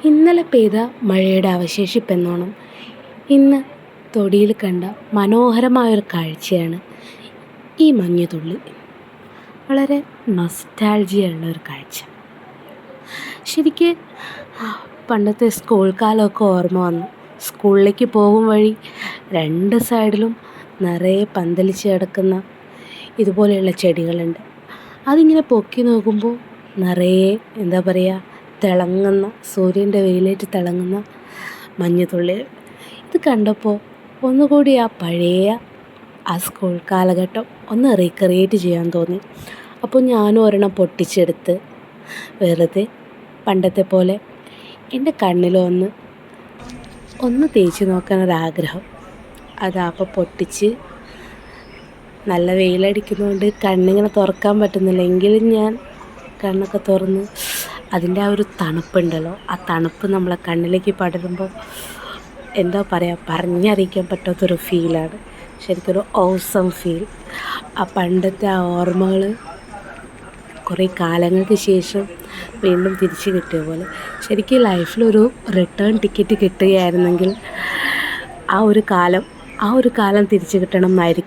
ഇന്നലെ പെയ്ത മഴയുടെ അവശേഷിപ്പെന്നോണം ഇന്ന് തൊടിയിൽ കണ്ട മനോഹരമായൊരു കാഴ്ചയാണ് ഈ മഞ്ഞുതുള്ളി. വളരെ നൊസ്റ്റാൾജിയ ഉള്ളൊരു കാഴ്ച. ശരിക്ക് പണ്ടത്തെ സ്കൂൾ കാലമൊക്കെ ഓർമ്മ വന്നു. സ്കൂളിലേക്ക് പോകും വഴി രണ്ട് സൈഡിലും നിറയെ പന്തലിച്ച് കിടക്കുന്ന ഇതുപോലെയുള്ള ചെടികളുണ്ട്. അതിങ്ങനെ പൊക്കി നോക്കുമ്പോൾ നിറയെ എന്താ പറയുക, തിളങ്ങുന്ന സൂര്യൻ്റെ വെയിലേറ്റ് തിളങ്ങുന്ന മഞ്ഞുതുള്ളികൾ. ഇത് കണ്ടപ്പോൾ ഒന്നുകൂടി ആ പഴയ സ്കൂൾ കാലഘട്ടം ഒന്ന് റീക്രിയേറ്റ് ചെയ്യാൻ തോന്നി. അപ്പോൾ ഞാനും ഒരെണ്ണം പൊട്ടിച്ചെടുത്ത് വെറുതെ പണ്ടത്തെ പോലെ എൻ്റെ കണ്ണിലൊന്ന് തേച്ച് നോക്കാനൊരാഗ്രഹം. അപ്പോൾ പൊട്ടിച്ച് നല്ല വെയിലടിക്കുന്നതുകൊണ്ട് കണ്ണിങ്ങനെ തുറക്കാൻ പറ്റുന്നില്ല. എങ്കിലും ഞാൻ കണ്ണൊക്കെ തുറന്ന് അതിൻ്റെ ആ ഒരു തണുപ്പുണ്ടല്ലോ, ആ തണുപ്പ് നമ്മളെ കണ്ണിലേക്ക് പടരുമ്പോൾ എന്താ പറയുക, പറഞ്ഞറിയിക്കാൻ പറ്റാത്തൊരു ഫീലാണ്. ശരിക്കൊരു ഓസം ഫീൽ. ആ പണ്ടത്തെ ആ ഓർമ്മകൾ കുറേ കാലങ്ങൾക്ക് ശേഷം വീണ്ടും തിരിച്ച് കിട്ടിയ പോലെ. ശരിക്കും ലൈഫിലൊരു റിട്ടേൺ ടിക്കറ്റ് കിട്ടുകയായിരുന്നെങ്കിൽ ആ ഒരു കാലം തിരിച്ച് കിട്ടണം എന്നായിരിക്കും